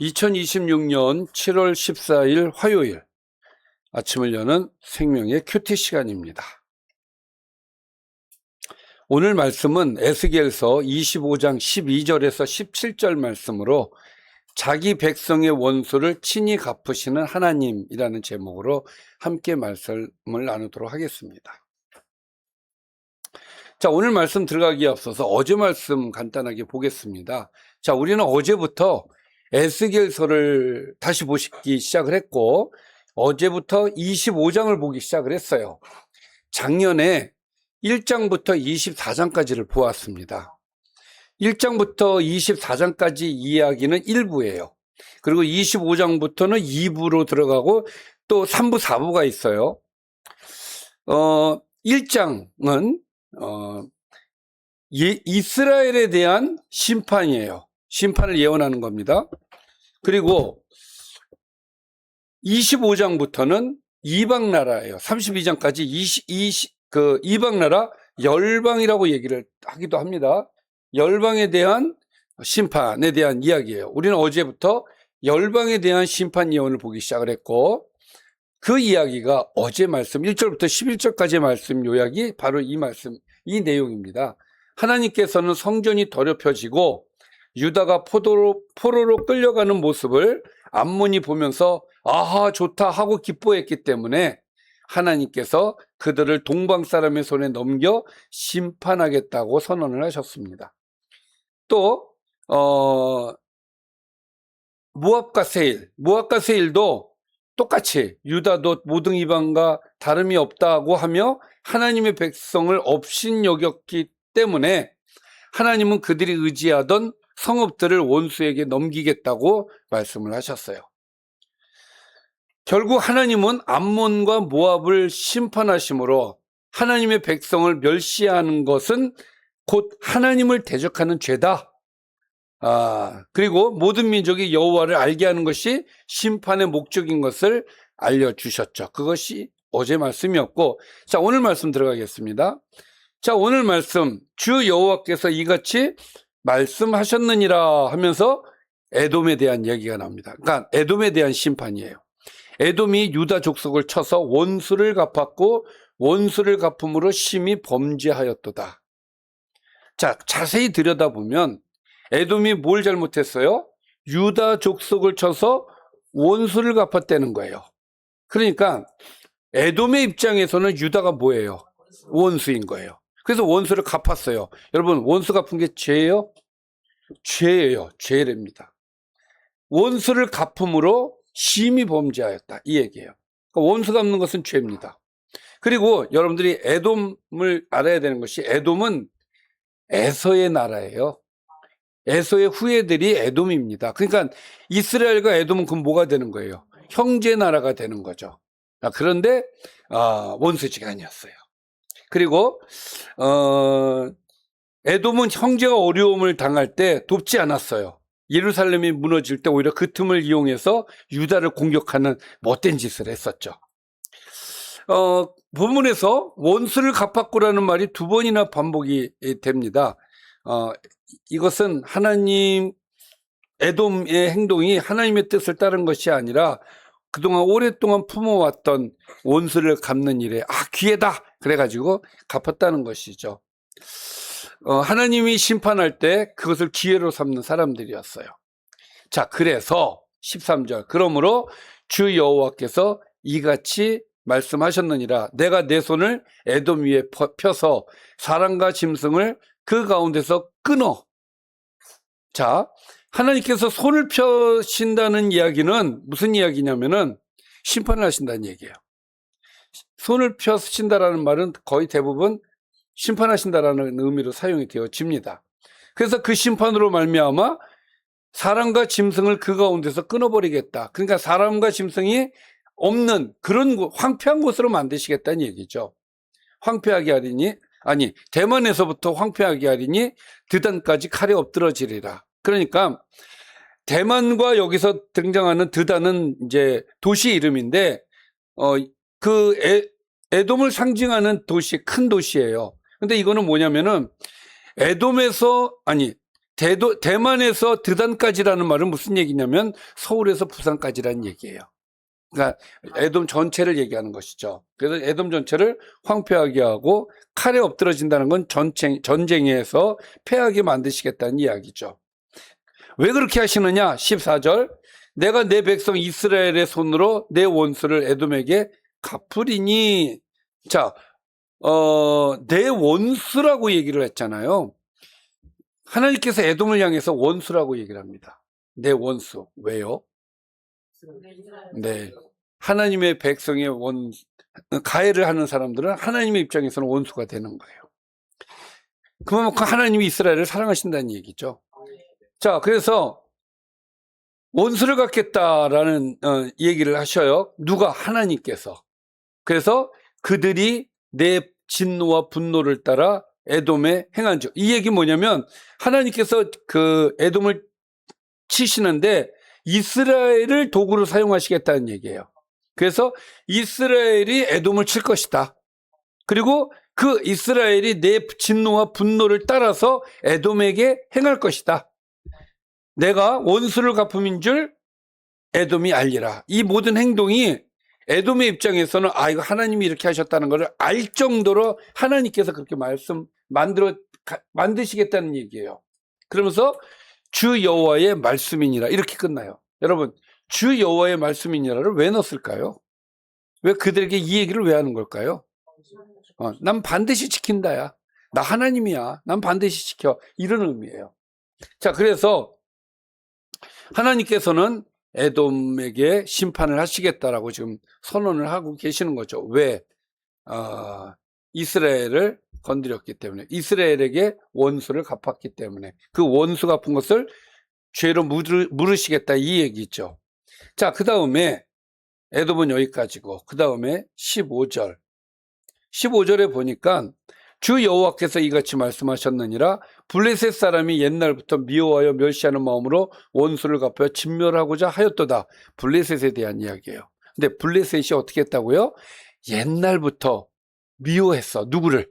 2026년 7월 14일 화요일 아침을 여는 생명의 큐티 시간입니다. 오늘 말씀은 에스겔서 25장 12절에서 17절 말씀으로 자기 백성의 원수를 친히 갚으시는 하나님이라는 제목으로 함께 말씀을 나누도록 하겠습니다. 자, 오늘 말씀 들어가기에 앞서서 어제 말씀 간단하게 보겠습니다. 자, 우리는 어제부터 에스겔서를 다시 보기 시작을 했고 어제부터 25장을 보기 시작을 했어요. 작년에 1장부터 24장까지를 보았습니다. 1장부터 24장까지 이야기는 1부예요. 그리고 25장부터는 2부로 들어가고 또 3부, 4부가 있어요. 1장은 이스라엘에 대한 심판이에요. 심판을 예언하는 겁니다. 그리고 25장부터는 이방 나라예요. 32장까지 이방 나라 열방이라고 얘기를 하기도 합니다. 열방에 대한 심판에 대한 이야기예요. 우리는 어제부터 열방에 대한 심판 예언을 보기 시작을 했고 그 이야기가 어제 말씀 1절부터 11절까지의 말씀 요약이 바로 이 말씀, 이 내용입니다. 하나님께서는 성전이 더럽혀지고 유다가 포로로 끌려가는 모습을 암몬이 보면서 아하 좋다 하고 기뻐했기 때문에 하나님께서 그들을 동방 사람의 손에 넘겨 심판하겠다고 선언을 하셨습니다. 또 모압과 세일도 똑같이 유다도 모든 이방과 다름이 없다고 하며 하나님의 백성을 업신여겼기 때문에 하나님은 그들이 의지하던 성읍들을 원수에게 넘기겠다고 말씀을 하셨어요. 결국 하나님은 암몬과 모압을 심판하심으로 하나님의 백성을 멸시하는 것은 곧 하나님을 대적하는 죄다. 그리고 모든 민족이 여호와를 알게 하는 것이 심판의 목적인 것을 알려주셨죠. 그것이 어제 말씀이었고, 자, 오늘 말씀 들어가겠습니다. 자, 오늘 말씀, 주 여호와께서 이같이 말씀하셨느니라 하면서 에돔에 대한 얘기가 나옵니다. 그러니까 에돔에 대한 심판이에요. 에돔이 유다 족속을 쳐서 원수를 갚았고 원수를 갚음으로 심히 범죄하였도다. 자, 자세히 들여다보면 에돔이 뭘 잘못했어요? 유다 족속을 쳐서 원수를 갚았다는 거예요. 그러니까 에돔의 입장에서는 유다가 뭐예요? 원수인 거예요. 그래서 원수를 갚았어요. 여러분, 원수 갚은 게 죄예요? 죄예요. 죄랍니다. 원수를 갚음으로 심히 범죄하였다. 이 얘기예요. 그러니까 원수 갚는 것은 죄입니다. 그리고 여러분들이 에돔을 알아야 되는 것이 에돔은 에서의 나라예요. 에서의 후예들이 에돔입니다. 그러니까 이스라엘과 에돔은 그럼 뭐가 되는 거예요? 형제 나라가 되는 거죠. 그런데 원수지간이었어요. 그리고 에돔은 형제가 어려움을 당할 때 돕지 않았어요. 예루살렘이 무너질 때 오히려 그 틈을 이용해서 유다를 공격하는 못된 짓을 했었죠. 본문에서 원수를 갚았고라는 말이 두 번이나 반복이 됩니다. 이것은 하나님, 에돔의 행동이 하나님의 뜻을 따른 것이 아니라 그동안 오랫동안 품어왔던 원수를 갚는 일에 기회다 그래가지고 갚았다는 것이죠. 하나님이 심판할 때 그것을 기회로 삼는 사람들이었어요. 자, 그래서 13절 그러므로 주 여호와께서 이같이 말씀하셨느니라 내가 내 손을 에돔 위에 펴서 사람과 짐승을 그 가운데서 끊어. 자, 하나님께서 손을 펴신다는 이야기는 무슨 이야기냐면은 심판을 하신다는 얘기예요. 손을 펴신다라는 말은 거의 대부분 심판하신다라는 의미로 사용이 되어집니다. 그래서 그 심판으로 말미암아 사람과 짐승을 그 가운데서 끊어버리겠다. 그러니까 사람과 짐승이 없는 그런 황폐한 곳으로 만드시겠다는 얘기죠. 황폐하게 하리니 대만에서부터 황폐하게 하리니 드단까지 칼에 엎드러지리라. 그러니까 대만과 여기서 등장하는 드단은 이제 도시 이름인데 에돔을 상징하는 도시, 큰 도시예요. 근데 이거는 뭐냐면은 대만에서 드단까지라는 말은 무슨 얘기냐면 서울에서 부산까지라는 얘기예요. 그러니까 에돔 전체를 얘기하는 것이죠. 그래서 에돔 전체를 황폐하게 하고 칼에 엎드러진다는 건 전쟁에서 패하게 만드시겠다는 이야기죠. 왜 그렇게 하시느냐? 14절. 내가 내 백성 이스라엘의 손으로 내 원수를 에돔에게 갚으리니. 자, 내 원수라고 얘기를 했잖아요. 하나님께서 에돔을 향해서 원수라고 얘기를 합니다. 내 원수. 왜요? 네. 하나님의 백성의 가해를 하는 사람들은 하나님의 입장에서는 원수가 되는 거예요. 그만큼 하나님이 이스라엘을 사랑하신다는 얘기죠. 자, 그래서 원수를 갚겠다라는 얘기를 하셔요. 누가? 하나님께서. 그래서 그들이 내 진노와 분노를 따라 에돔에 행한즉. 이 얘기 뭐냐면 하나님께서 그 에돔을 치시는데 이스라엘을 도구로 사용하시겠다는 얘기예요. 그래서 이스라엘이 에돔을 칠 것이다. 그리고 그 이스라엘이 내 진노와 분노를 따라서 에돔에게 행할 것이다. 내가 원수를 갚음인 줄 에돔이 알리라. 이 모든 행동이 에돔의 입장에서는 이거 하나님이 이렇게 하셨다는 것을 알 정도로 하나님께서 그렇게 만드시겠다는 얘기예요. 그러면서 주 여호와의 말씀이니라 이렇게 끝나요. 여러분, 주 여호와의 말씀이니라를 왜 넣었을까요? 왜 그들에게 이 얘기를 왜 하는 걸까요? 난 반드시 지킨다야. 나 하나님이야. 난 반드시 지켜. 이런 의미예요. 자, 그래서 하나님께서는 에돔에게 심판을 하시겠다라고 지금 선언을 하고 계시는 거죠. 왜? 이스라엘을 건드렸기 때문에, 이스라엘에게 원수를 갚았기 때문에 그 원수 갚은 것을 죄로 물으시겠다 이 얘기죠. 자, 그 다음에 에돔은 여기까지고 그 다음에 15절에 보니까 주 여호와께서 이같이 말씀하셨느니라. 블레셋 사람이 옛날부터 미워하여 멸시하는 마음으로 원수를 갚아 진멸하고자 하였도다. 블레셋에 대한 이야기예요. 근데 블레셋이 어떻게 했다고요? 옛날부터 미워했어. 누구를?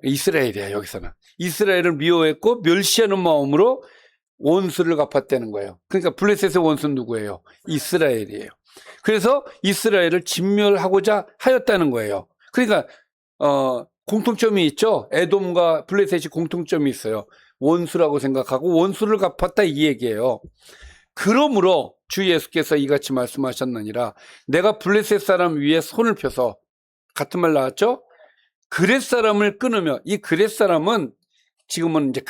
이스라엘이야. 여기서는 이스라엘을 미워했고 멸시하는 마음으로 원수를 갚았다는 거예요. 그러니까 블레셋의 원수는 누구예요? 이스라엘이에요. 그래서 이스라엘을 진멸하고자 하였다는 거예요. 그러니까 공통점이 있죠. 에돔과 블레셋이 공통점이 있어요. 원수라고 생각하고 원수를 갚았다 이 얘기예요. 그러므로 주 예수께서 이같이 말씀하셨느니라. 내가 블레셋 사람 위에 손을 펴서, 같은 말 나왔죠? 그렛 사람을 끊으며, 이 그렛 사람은 지금은 이제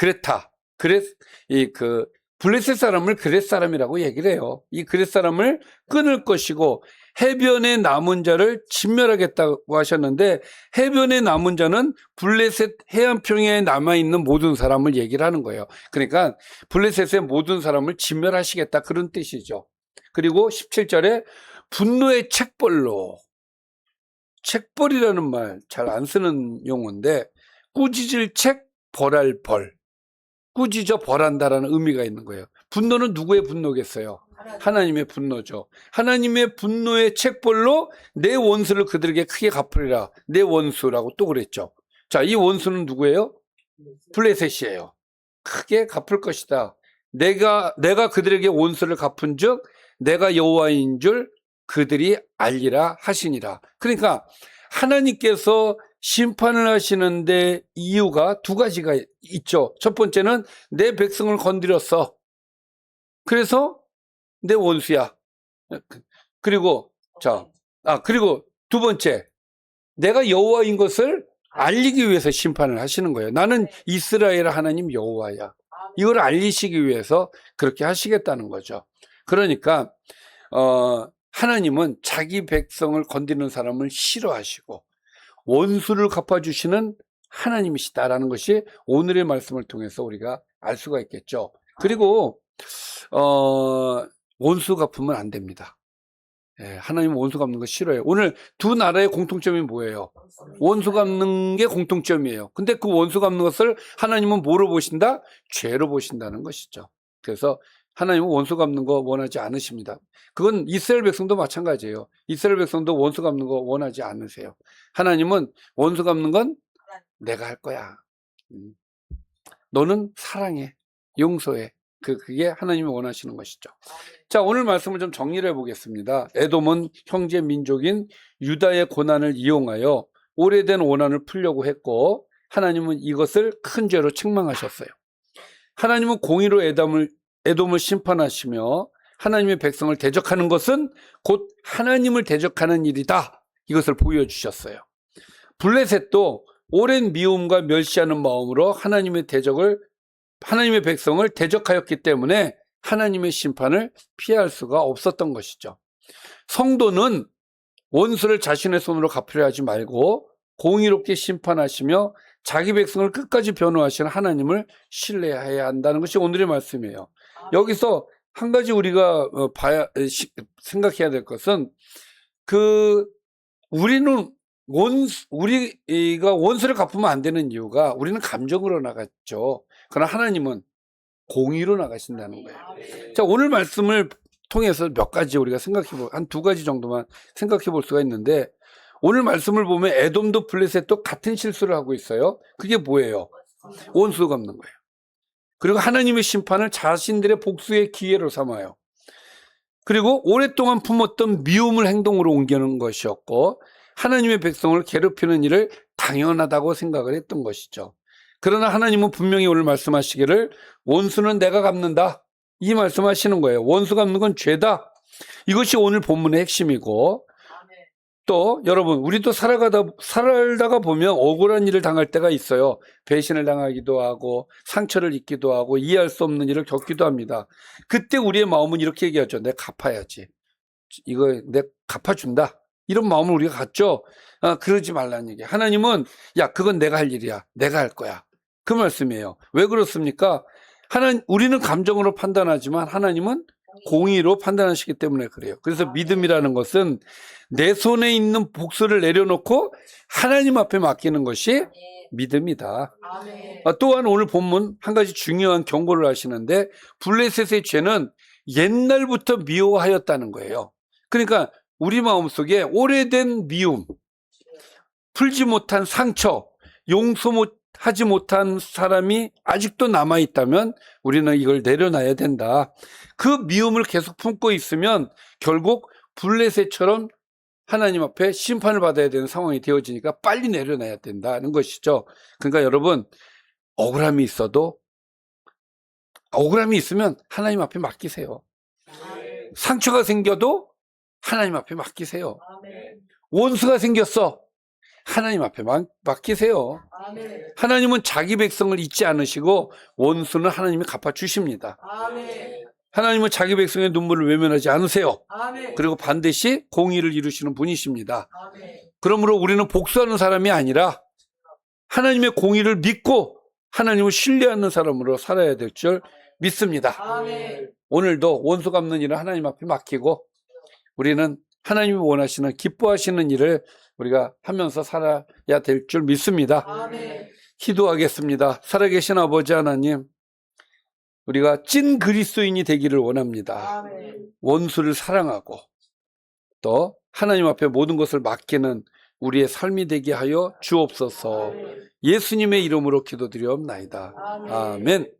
블레셋 사람을 그렛 사람이라고 얘기를 해요. 이 그렛 사람을 끊을 것이고 해변에 남은 자를 진멸하겠다고 하셨는데, 해변에 남은 자는 블레셋 해안평에 남아있는 모든 사람을 얘기를 하는 거예요. 그러니까 블레셋의 모든 사람을 진멸하시겠다 그런 뜻이죠. 그리고 17절에 분노의 책벌로, 책벌이라는 말 잘 안 쓰는 용어인데 꾸짖을 책, 벌할 벌, 꾸짖어 벌한다라는 의미가 있는 거예요. 분노는 누구의 분노겠어요? 하나님의 분노죠. 하나님의 분노의 책벌로 내 원수를 그들에게 크게 갚으리라. 내 원수라고 또 그랬죠. 자, 이 원수는 누구예요? 블레셋이에요. 크게 갚을 것이다. 내가 그들에게 원수를 갚은 즉 내가 여호와인 줄 그들이 알리라 하시니라. 그러니까 하나님께서 심판을 하시는데 이유가 두 가지가 있죠. 첫 번째는 내 백성을 건드렸어. 그래서 내 원수야. 그리고 그리고 두 번째, 내가 여호와인 것을 알리기 위해서 심판을 하시는 거예요. 나는 이스라엘 하나님 여호와야. 이걸 알리시기 위해서 그렇게 하시겠다는 거죠. 그러니까 하나님은 자기 백성을 건드리는 사람을 싫어하시고 원수를 갚아주시는 하나님이시다라는 것이 오늘의 말씀을 통해서 우리가 알 수가 있겠죠. 그리고 원수 갚으면 안 됩니다. 하나님은 원수 갚는 거 싫어해요. 오늘 두 나라의 공통점이 뭐예요? 원수 갚는 게 공통점이에요. 근데 그 원수 갚는 것을 하나님은 뭐로 보신다? 죄로 보신다는 것이죠. 그래서 하나님은 원수 갚는 거 원하지 않으십니다. 그건 이스라엘 백성도 마찬가지예요. 이스라엘 백성도 원수 갚는 거 원하지 않으세요. 하나님은 원수 갚는 건 내가 할 거야. 너는 사랑해. 용서해. 그게 하나님이 원하시는 것이죠. 자, 오늘 말씀을 좀 정리를 해보겠습니다. 에돔은 형제 민족인 유다의 고난을 이용하여 오래된 원한을 풀려고 했고, 하나님은 이것을 큰 죄로 책망하셨어요. 하나님은 공의로 에돔을 심판하시며 하나님의 백성을 대적하는 것은 곧 하나님을 대적하는 일이다. 이것을 보여주셨어요. 블레셋도 오랜 미움과 멸시하는 마음으로 하나님의 백성을 대적하였기 때문에 하나님의 심판을 피할 수가 없었던 것이죠. 성도는 원수를 자신의 손으로 갚으려 하지 말고 공의롭게 심판하시며 자기 백성을 끝까지 변호하시는 하나님을 신뢰해야 한다는 것이 오늘의 말씀이에요. 여기서 한 가지 우리가 생각해야 될 것은 우리가 원수를 갚으면 안 되는 이유가 우리는 감정으로 나갔죠. 그러나 하나님은 공의로 나가신다는 거예요. 자, 오늘 말씀을 통해서 몇 가지 우리가 한 두 가지 정도만 생각해 볼 수가 있는데, 오늘 말씀을 보면 에돔도 블레셋도 같은 실수를 하고 있어요. 그게 뭐예요? 원수 갚는 거예요. 그리고 하나님의 심판을 자신들의 복수의 기회로 삼아요. 그리고 오랫동안 품었던 미움을 행동으로 옮기는 것이었고, 하나님의 백성을 괴롭히는 일을 당연하다고 생각을 했던 것이죠. 그러나 하나님은 분명히 오늘 말씀하시기를 원수는 내가 갚는다, 이 말씀하시는 거예요. 원수 갚는 건 죄다. 이것이 오늘 본문의 핵심이고, 또 여러분, 우리도 살다가 보면 억울한 일을 당할 때가 있어요. 배신을 당하기도 하고 상처를 입기도 하고 이해할 수 없는 일을 겪기도 합니다. 그때 우리의 마음은 이렇게 얘기하죠. 내가 갚아야지. 이거 내가 갚아준다. 이런 마음을 우리가 갖죠. 그러지 말라는 얘기. 하나님은 야, 그건 내가 할 일이야. 내가 할 거야. 그 말씀이에요. 왜 그렇습니까? 우리는 감정으로 판단하지만 하나님은 공의로 판단하시기 때문에 그래요. 그래서 믿음이라는 것은 내 손에 있는 복수를 내려놓고 하나님 앞에 맡기는 것이 믿음이다. 또한 오늘 본문 한 가지 중요한 경고를 하시는데, 블레셋의 죄는 옛날부터 미워하였다는 거예요. 그러니까 우리 마음속에 오래된 미움, 풀지 못한 상처, 용서하지 못한 사람이 아직도 남아있다면 우리는 이걸 내려놔야 된다. 그 미움을 계속 품고 있으면 결국 블레셋처럼 하나님 앞에 심판을 받아야 되는 상황이 되어지니까 빨리 내려놔야 된다는 것이죠. 그러니까 여러분, 억울함이 있으면 하나님 앞에 맡기세요. 상처가 생겨도 하나님 앞에 맡기세요. 원수가 생겼어, 하나님 앞에 맡기세요. 하나님은 자기 백성을 잊지 않으시고 원수는 하나님이 갚아주십니다. 하나님은 자기 백성의 눈물을 외면하지 않으세요. 그리고 반드시 공의를 이루시는 분이십니다. 그러므로 우리는 복수하는 사람이 아니라 하나님의 공의를 믿고 하나님을 신뢰하는 사람으로 살아야 될 줄 믿습니다. 오늘도 원수 갚는 일을 하나님 앞에 맡기고 우리는 하나님이 원하시는 기뻐하시는 일을 우리가 하면서 살아야 될 줄 믿습니다. 기도하겠습니다. 살아계신 아버지 하나님, 우리가 찐 그리스도인이 되기를 원합니다. 원수를 사랑하고 또 하나님 앞에 모든 것을 맡기는 우리의 삶이 되게 하여 주옵소서. 예수님의 이름으로 기도드리옵나이다. 아멘.